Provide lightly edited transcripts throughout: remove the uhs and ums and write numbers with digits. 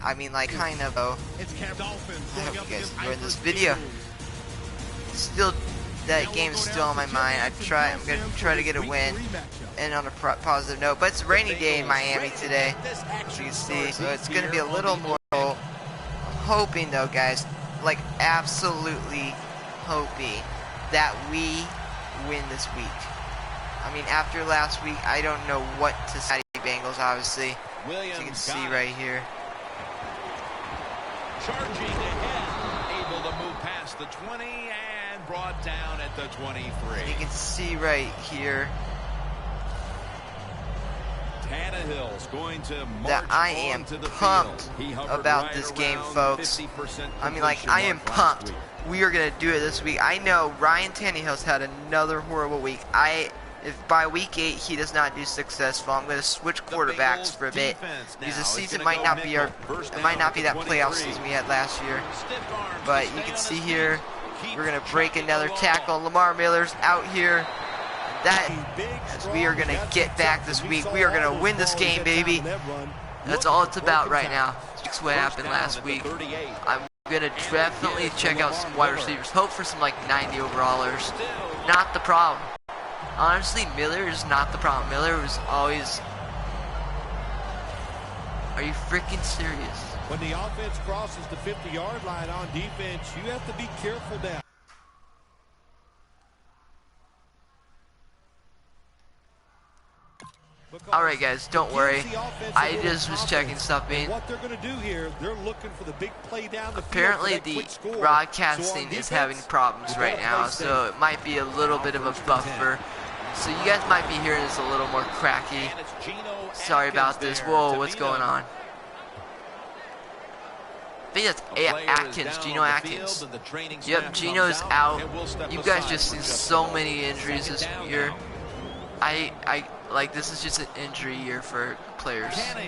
I mean, like, kind of. I hope you guys enjoyed this video. Still, that game's still on my mind. I'm gonna try to get a win, and on a positive note. But it's a rainy day in Miami today, as you can see, so it's gonna be a little more. I'm hoping, though, guys, like absolutely hoping that we win this week. I mean, after last week, I don't know what to say. Bengals, obviously, as you can see right here. Charging ahead, able to move past the 20 and brought down at the 23. And you can see right here Tannehill's going to that I am pumped about this game, folks. I mean, like, I am pumped. We are going to do it this week. I know Ryan Tannehill's had another horrible week. If by week 8 he does not do successful, I'm going to switch quarterbacks for a bit, because the season might not be that playoff season we had last year. But you can see here, we're going to break another tackle. Lamar Miller's out here. As we are going to get back this week. We are going to win this game, baby. That's all it's about right now. That's what happened last week. I'm going to definitely check out some wide receivers. Hope for some like 90 overallers. Not the problem. Honestly, Miller is not the problem. Miller was always... Are you freaking serious? When the offense crosses the 50-yard line on defense, you have to be careful down. Alright guys, don't worry. I just was checking something. What they're going to do here, they're looking for the big play down the Apparently the broadcasting is having problems right now, so it might be a little bit of a buffer. So you guys might be hearing this a little more cracky. Sorry about this. Whoa, what's going on? I think that's Atkins, Geno Atkins. Yep, Geno's out. You guys just seen so many injuries this year. Like, this is just an injury year for players. And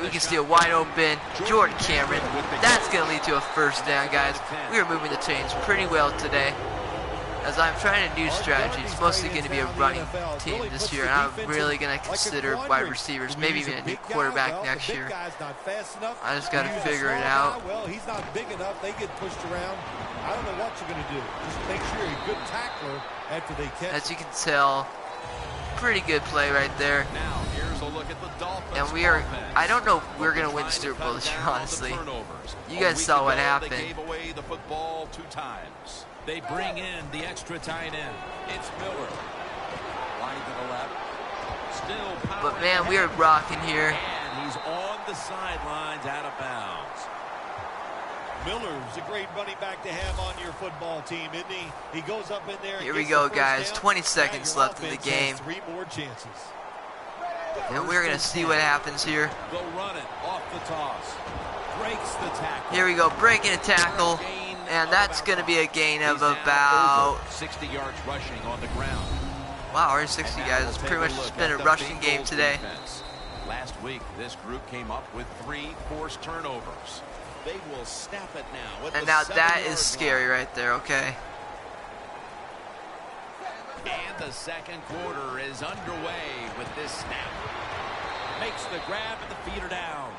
we can see a wide open Jordan Cameron. That's going to lead to a first down, guys. We are moving the chains pretty well today. As I'm trying a new strategy, it's mostly going to be a running team this year, and I'm really going to consider wide receivers, maybe even a new quarterback next year. I just got to figure it out. Well, he's not big enough. They get pushed around. I don't know what you're going to do. Just make sure you're a good tackler after they catch. As you can tell, pretty good play right there. Now, here's a look at the Dolphins. And we are, I don't know if we're going to win the Super Bowl this year, honestly. You guys saw what happened. They gave away the football 2 times. They bring in the extra tight end. It's Miller. Wide to the left. Still power. But man, we are rocking here. And he's on the sidelines, out of bounds. Miller's a great running back to have on your football team, isn't he? He goes up in there. Here we go, guys. 20 seconds left in the game. 3 more chances. And we're going to see what happens here. Go run it off the toss. Breaks the tackle. Here we go, breaking a tackle. And that's going to be a gain of about 60 yards rushing on the ground. Wow, already 60 guys. It's pretty much just been a rushing game today. Last week, this group came up with 3 forced turnovers. They will snap it now. And now that is scary right there, okay? And the second quarter is underway with this snap. Makes the grab and the feet are down.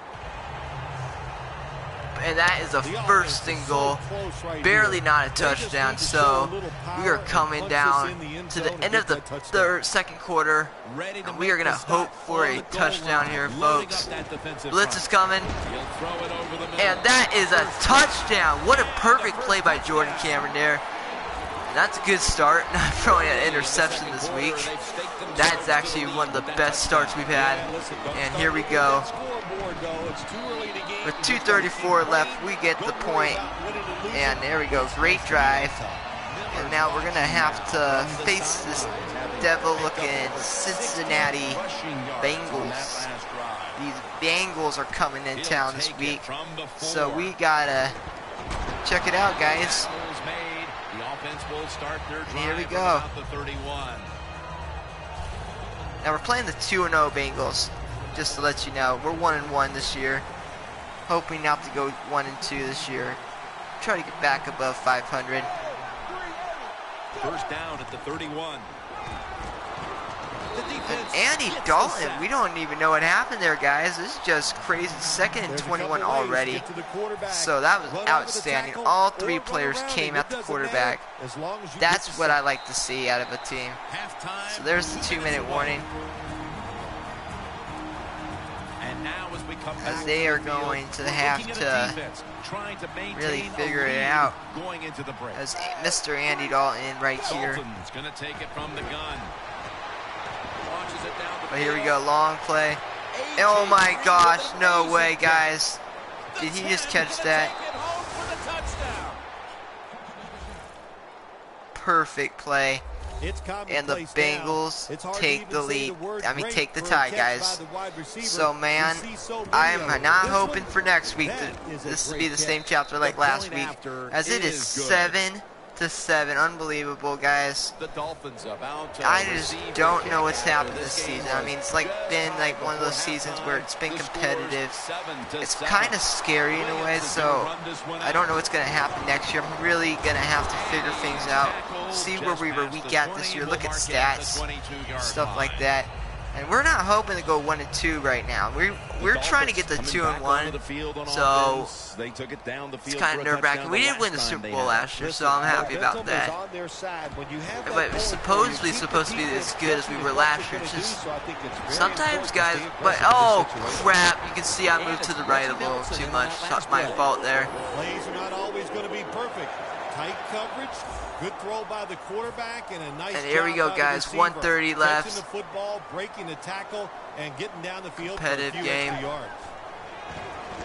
And that is a first and goal, barely not a touchdown. So we are coming down to the end of the second quarter, and we are going to hope for a touchdown here, folks. Blitz is coming, and that is a touchdown. What a perfect play by Jordan Cameron there. And that's a good start, not throwing an interception this week. That's actually one of the best starts we've had. And here we go. With 2:34 left, we get the point. And there we go, great drive. And now we're going to have to face this devil-looking Cincinnati Bengals. These Bengals are coming in town this week. So we got to check it out, guys. And here we go. Now we're playing the 2-0 Bengals. Just to let you know, we're 1-1 this year. Hoping not to go 1-2 this year. Try to get back above 500. First down at the 31. And Andy Dalton, we don't even know what happened there, guys. This is just crazy. 2nd and 21 already. So that was outstanding. All 3 players came at the quarterback. That's what I like to see out of a team. So there's the 2-minute warning. As they are going to have to really figure it out. As Mr. Andy Dalton right here. But here we go, long play. Oh my gosh, no way, guys. Did he just catch that? Perfect play. And the Bengals take the lead. I mean, take the tie, guys. So, man, I'm not hoping for next week this will be the same chapter like last week, as it is 7-7. Unbelievable, guys. I just don't know what's happened this season. I mean, it's been like one of those seasons where it's been competitive. It's kind of scary in a way, so I don't know what's going to happen next year. I'm really going to have to figure things out, see where we were weak at this year, look at stats, stuff like that. And we're not hoping to go 1-2 right now. We're trying to get the 2-1. So it's kind of nerve-wracking. We did win the Super Bowl last year, so I'm happy about that. But it's supposedly supposed to be as good as we were last year. It's just sometimes, guys. But oh crap! You can see I moved to the right a little too much. That's my fault there. Plays are not always going to be perfect. Tight coverage. Good throw by the quarterback and a nice. And here we go, guys. 1:30 left. Catching the football, breaking the tackle, and getting down the field. Competitive for a few game. extra yards.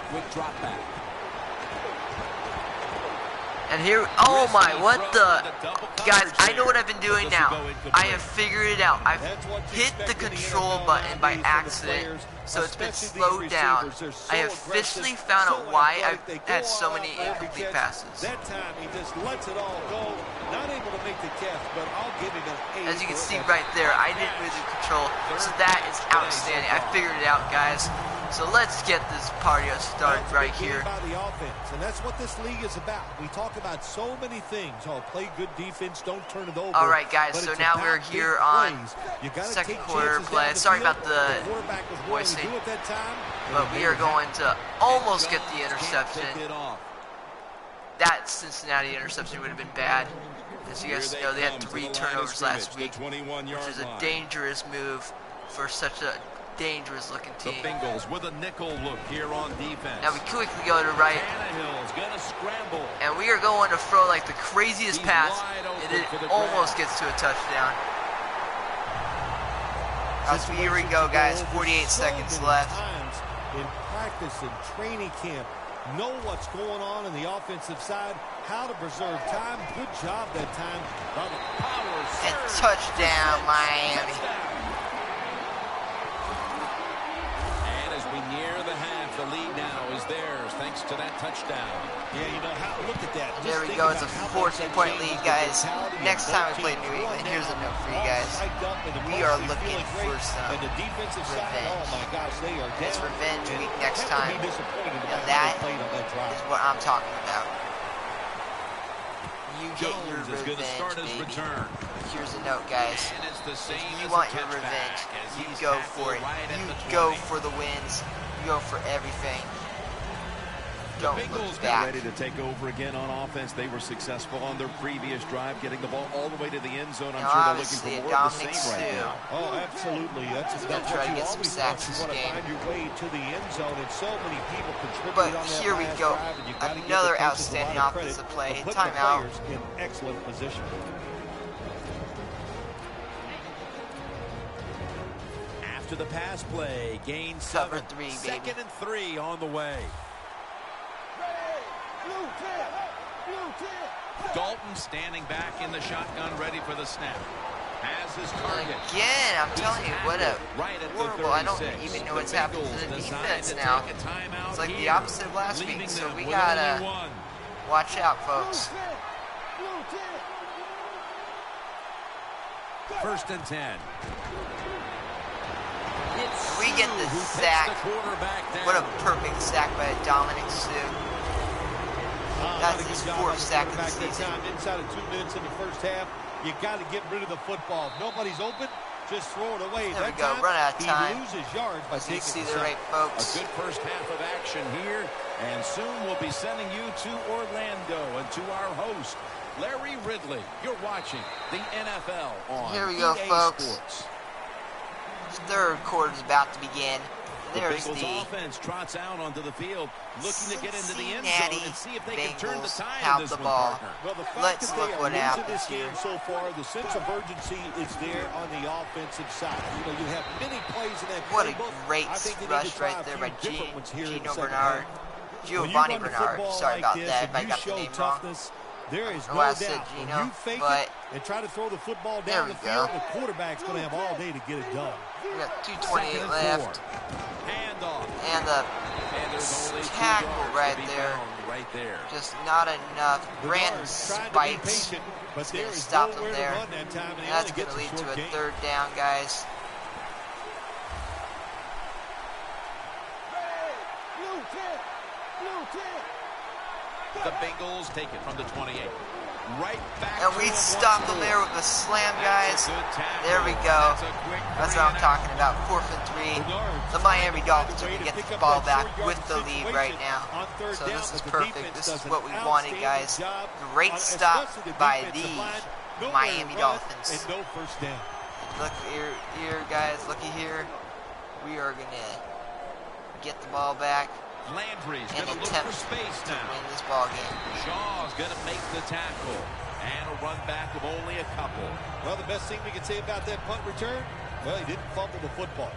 Quick drop back. And here, oh my, what the, guys, I know what I've been doing now. I have figured it out. I've hit the control button by accident, so it's been slowed down. I have officially found out why I've had so many incomplete passes. That time he just lets it all go. Not able to make the catch, but I'll give him an A. As you can see right there, I didn't lose the control, so that is outstanding. I figured it out, guys. So let's get this party started right here. By the offense, and that's what this league is about. We talk about so many things. Oh, play good defense, don't turn it over. All right, guys. So now we're here on second quarter play. Sorry about the voicing, but we are going to almost get the interception. That Cincinnati interception would have been bad. As you guys know, they had 3 turnovers last week, which is a dangerous move for such a dangerous looking team. The Bengals with a nickel look here on defense. Now we quickly go to right, and we are going to throw like the craziest pass, and it almost gets to a touchdown. So here we go, guys. 48 seconds left. In practice and training camp, know what's going on in the offensive side, how to preserve time. Good job that time. And touchdown, Miami. Near the half, the lead now is theirs thanks to that touchdown. Yeah, you know how, look at that. There we go. It's a 14-point lead, guys. Next time we play New England, here's a note for you guys. We are looking for some revenge. It's revenge week next time. Now that is what I'm talking about. You get your revenge, baby. Here's a note, guys. If you want your revenge, you go for it. You go for the wins. You go for everything. Don't look back. Ready to take over again on offense. They were successful on their previous drive, getting the ball all the way to the end zone. I'm sure they're looking for more of the same right now. Oh, absolutely. That's try to get some sacks this game. Find your way to the end zone, and so many people contribute. But here we go. Another outstanding offensive play. Timeout. In excellent position. After the pass play, gain 7. Cover 3, baby. 2nd and 3 on the way. Dalton standing back in the shotgun, ready for the snap. Has his target. Again, I'm telling you, what a horrible. I don't even know what's happening to the defense now. It's like the opposite of last week, so we gotta watch out, folks. 1st and 10. We get the sack. What a perfect sack by Dominic Sue. That's his 4th sack of the season. Inside of 2 minutes in the first half, you got to get rid of the football. If nobody's open, just throw it away. There we go, run out of time. He loses yards by taking see the the right, folks. A good first half of action here, and soon we'll be sending you to Orlando and to our host, Larry Ridley. You're watching the NFL on Here we go, EA folks. Sports. Third quarter's about to begin. There's the the Bengals offense trots out onto the field, looking to get into the end zone and see if they can turn the Bengals tide have in this the one, ball. partner. Well, the fact Let's that look they are what losing happens this game here. so far, the sense of urgency is there on the offensive side. You know, you have many plays in that What a playbook. great I think they need rush to try right a there few by different ones here in Gino the second Bernard. half. Giovanni When you run the Bernard. football Sorry like about this, that and if I you got the show name wrong. toughness, there is Oh, no I doubt said when Gino, you fake but it and try to throw the football there down we the go. field, the quarterback's going to have all day to get it done. We got 2:28 left. Handoff. And the And there's only 2 tackle yards right to be there. found right there. Just not enough. Brandon Bernard's trying to be spikes. patient, but He's there going to is stop them nowhere to there. run that time, and he That's only going gets to lead a short to a gain. third down, guys. The Bengals take it from the 28. Right back And to we him stop once them more. there with a slam, guys. That's a good tackle. There we go. That's a quick That's three what I'm and talking out. about. 4th and 3. Bernard's The trying Miami to Dolphins find are a going to way get to pick the up ball that back short with the yardage lead right situation now. on third So down, this is but the perfect. defense This does is an what we wanted, outstanding guys. job Great on stop especially the by defensive the line. Nowhere Miami to run Dolphins. and no first down. Look here, guys. Looky here. We are going to get the ball back Landry's and going to look attempt for space to now. win this ball game. Shaw's going to make the tackle. And a run back of only a couple. Well, the best thing we can say about that punt return, well, he didn't fumble the football.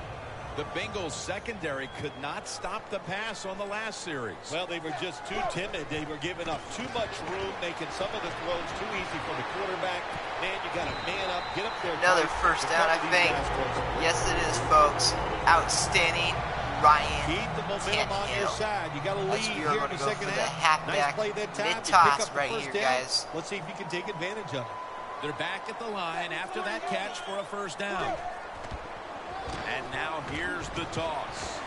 The Bengals secondary could not stop the pass on the last series. Well, they were just too timid. They were giving up too much room, making some of the throws too easy for the quarterback. Man, you got to man up, get up there. Another tight, first and down, I cover these think. guys close. Yes, it is, folks. Outstanding. Ryan Keep the momentum on your Tannehill. side. You got to lead We here are in going the to go second for the half. Nice halfback play that time. You pick mid-toss up the right first here, down. guys. Let's see if you can take advantage of it. They're back at the line after that catch for a first down. And now here's the toss.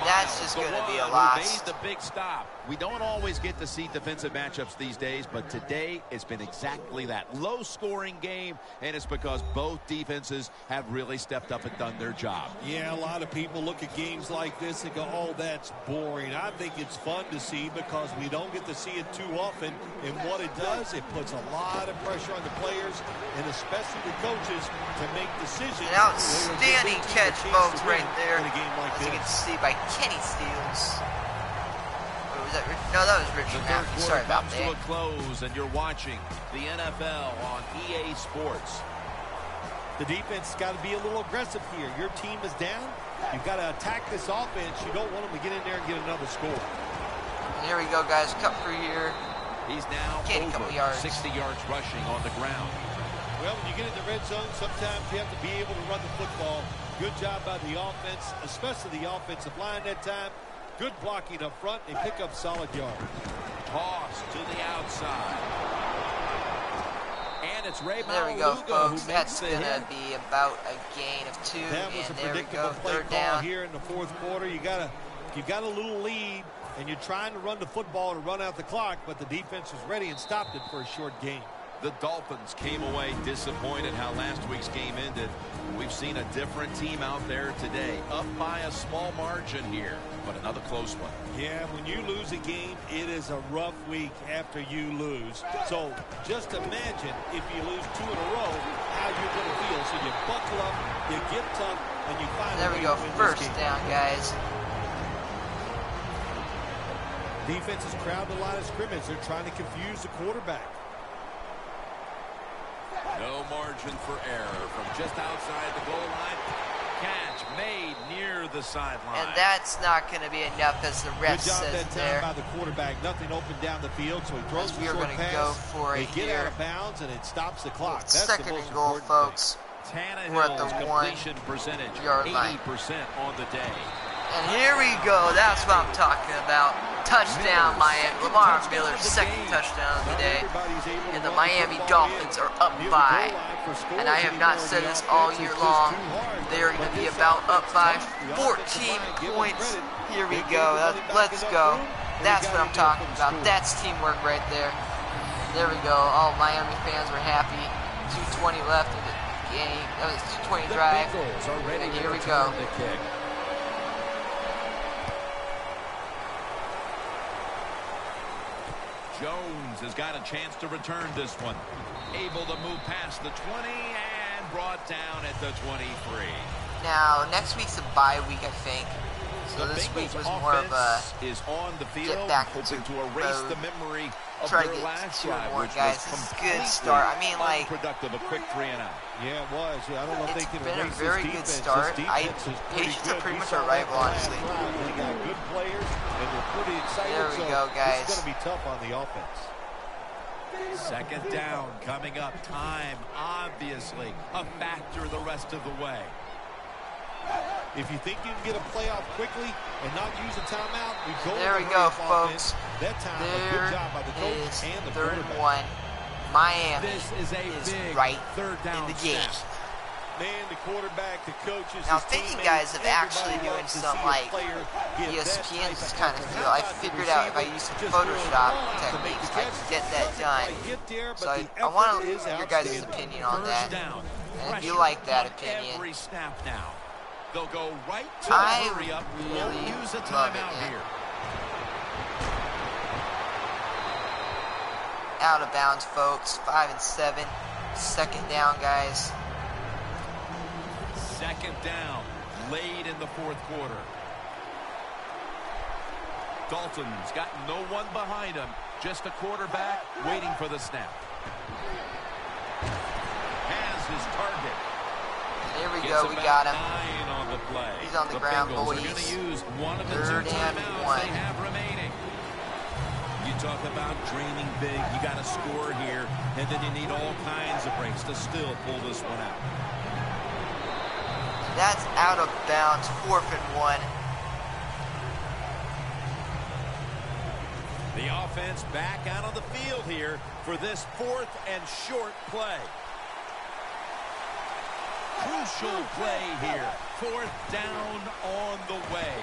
That's just The going to be a one who loss. made the big stop. We don't always get to see defensive matchups these days, but today it's been exactly that. Low-scoring game, and it's because both defenses have really stepped up and done their job. Yeah, a lot of people look at games like this and go, oh, that's boring. I think it's fun to see because we don't get to see it too often. And what it does, it puts a lot of pressure on the players and especially the coaches to make decisions. An outstanding catch, folks, right there. In a game like As you can this. see by Kenny Steals. Wait, was that no, that was The Richard third Matthews. quarter Sorry about comes to a that. close, and you're watching the NFL on EA Sports. The defense has got to be a little aggressive here. Your team is down. You've got to attack this offense. You don't want them to get in there and get another score. And here we go, guys. Cut for here. He's now Gained a couple over yards. 60 yards rushing on the ground. Well, when you get in the red zone, sometimes you have to be able to run the football. Good job by the offense, especially the offensive line that time. Good blocking up front. They pick up solid yards. Toss to the outside. And it's Ray There we go, Maluga folks. who That's makes the going to hit. be about a gain of 2. That was a And there we predictable go. play Third call down. here in the fourth quarter. You got a little lead, and you're trying to run the football to run out the clock, but the defense was ready and stopped it for a short gain. The Dolphins came away disappointed how last week's game ended. We've seen a different team out there today, up by a small margin here, but another close one. Yeah, when you lose a game, it is a rough week after you lose. So just imagine if you lose 2 in a row, how you're going to feel. So you buckle up, you get tough, and you find There a we way go. to win First this game. down, guys. Defense is crowded the line of scrimmage. They're trying to confuse the quarterback. No margin for error from just outside the goal line. Catch made near the sideline. And that's not going to be enough, as the ref Good job says that time there. by the quarterback. Nothing open down the field, so he throws As the we are short gonna pass. go for they it get here. out of bounds, and it stops the clock. That's the Second most and goal, important folks. We're at Tannehill's the completion percentage, 1-yard line. 80% on the day. And here we go. That's what I'm talking about. Touchdown, Miami. Lamar Miller's second touchdown of the day. And the Miami Dolphins are up by. And I have not said this all year long. They are going to be about up by 14 points. Here we go. Let's go. That's what I'm talking about. That's teamwork right there. There we go. All Miami fans were happy. 2:20 left in the game. That was 220 drive. And here we go. Jones has got a chance to return this one. Able to move past the 20 and brought down at the 23. Now, next week's a bye week, I think. So this week was more of a is on the field, get back into hoping to erase the memory of try to their get last two drive, more, which guys. was This is a good start. I mean, like, unproductive, a quick 3 and out. Yeah, it was. Yeah, I don't know if they it's can been a erase very this good defense. start. This defense is Patience are good. pretty We much saw our that rival, last honestly. drive. They got good players, and they're pretty excited. There we so go, guys. This is going to be tough on the offense. Second down coming up. Time, obviously, a factor the rest of the way. If you think you can get a play off quickly and not use a timeout, we go. There we go, folks. That time, a There good job by the coach and the third and quarterback. 1. Miami This is a big right third down in the game. snap. Man, the quarterback, the coaches, Now, his thinking teammates, guys of actually everybody doing loves to some, see a like, player get ESPN that kind of type feel. I touch. figured out if I use some Photoshop techniques, I can get that done. So I want to hear your guys' opinion on that. And if you like that opinion, Every snap now. They'll go right to I the hurry up. Won't really use a love it, timeout man. here. Out of bounds, folks. 5 and 7. Second down, guys. Second down, late in the fourth quarter. Dalton's got no one behind him, just a quarterback waiting for the snap. Has his target. Here we Gets go. We got him. 9 on the play. He's on the ground, Bengals boys. are going to use one of the Third 2 and timeouts 1. they have remaining. You talk about dreaming big. You got to score here, and then you need all kinds of breaks to still pull this one out. That's out of bounds. 4th and 1. The offense back out on the field here for this 4th and short play. Crucial play here. 4th down on the way.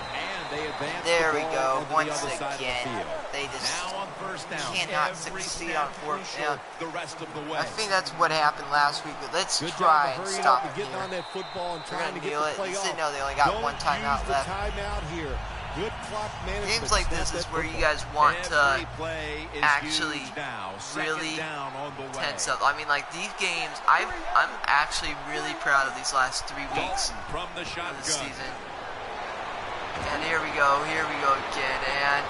And they advance There the we ball go. to the Once other side of the again, field. they just Now on first down. cannot Every succeed snap on 4th crucial down. the rest of the way. I think that's what happened last week, but let's Good try job and of hurrying stop up and it getting here. on that football and We're trying going to to get do the it. play Just off. didn't know they only got Don't one timeout use the left. timeout here. Good clock management. Games like this Snap is that where you football. guys want Every to play is actually huge now. Second really down on the way. tense up. I mean, like, these games, I'm actually really proud of these last 3 weeks Dalton from the of the shotgun. season. And here we go again, and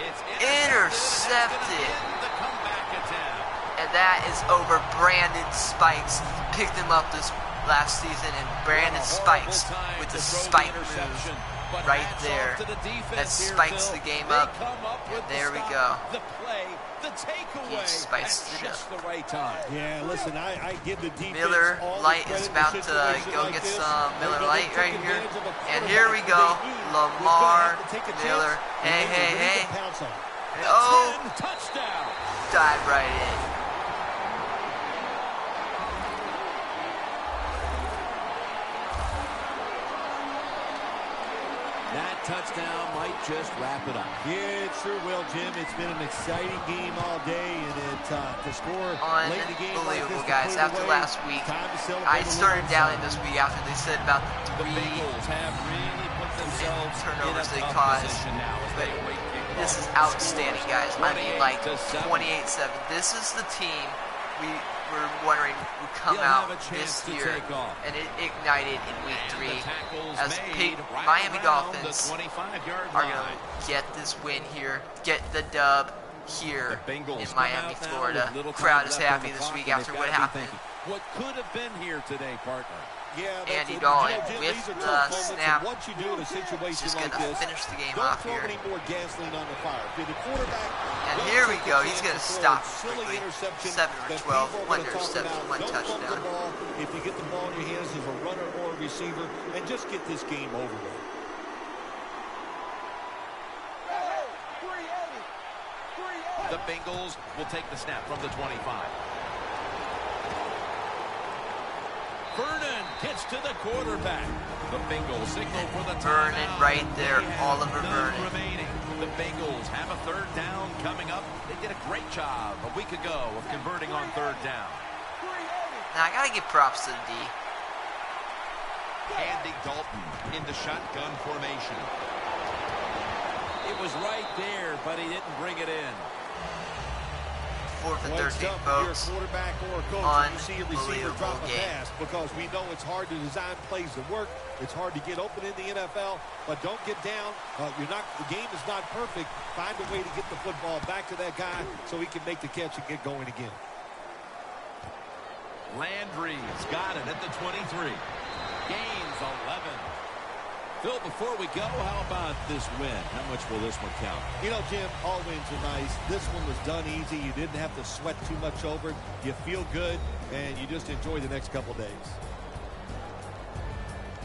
It's intercepted. The comeback attempt. And that is over Brandon Spikes. Picked him up this last season, and Brandon Spikes with the spike move right there. That spikes the game up. And there we go. The play, the takeaway. He spiced at it up. just the right time. Yeah, listen, I give the defense Miller all the Lite credit is in about to situations go like get this. some Miller They're Lite gonna right take here. advantage of a And here we quarterback go. they knew was gonna Lamar have to take a chance, Miller. and Hey, they were hey, ready hey. to pounce on it. Oh, 10 touchdown. dive right in. That touchdown might just wrap it up. Yeah, it sure will, Jim. It's been an exciting game all day, and to score late in the game like Unbelievable, this, to guys. put it After away, last week, time to celebrate I a little started on doubting Sunday. this week after they said about the The 3 Bengals have really put themselves turnovers in a they tough caused. position now as But they await kickoff. this is outstanding, guys. I mean, like, 28-7. 28-7. This is the team we were wondering would come He'll out have a chance this to year, take off. and it ignited in week And 3 the tackles as made right Miami around Dolphins the 25-yard are line. going to get this win here, get the dub here The Bengals in come Miami, out now Florida. with little time Crowd is left on happy the this clock, week and after they've what gotta be happened. thinking, what could have been here today, partner? Yeah, Andy it. Dalton Jim, with these are the tough moments, snap. and what you do in a situation Just like going to this, finish the game don't off throw here. any more gasoline on the fire. If the quarterback And don't here we take go. a He's chance going to throw a stop silly quickly. interception 7 for that 12, people are 1 gonna talk interception, about. 1 Don't fumble touchdown. the ball if you get the ball in your hands as a runner or a receiver, and just get this game over with. The Bengals will take the snap from the 25. Vernon gets to the quarterback. The Bengals signal for the Vernon timeout. right there, They have Oliver none Vernon. remaining. The Bengals have a 3rd down coming up. They did a great job a week ago of converting on 3rd down. Now I gotta give props to the D. Andy Dalton into shotgun formation. It was right there, but he didn't bring it in. 4th and 13, Your folks. quarterback or coach, you see a receiver Unbelievable drop a game. pass, because we know it's hard to design plays that work. It's hard to get open in the NFL, but don't get down. The game is not perfect. Find a way to get the football back to that guy so he can make the catch and get going again. Landry's got it at the 23. Gains 11. Phil, before we go, how about this win? How much will this one count? You know, Jim, all wins are nice. This one was done easy. You didn't have to sweat too much over it. You feel good, and you just enjoy the next couple days.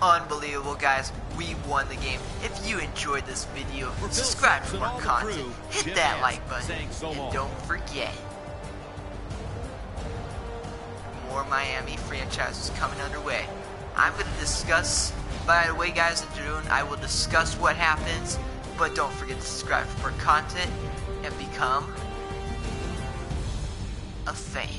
Unbelievable, guys. We won the game. If you enjoyed this video, subscribe for more content. Hit that like button. And don't forget, more Miami franchises coming underway. I'm going to discuss, by the way, guys, I will discuss what happens, but don't forget to subscribe for more content and become a fan.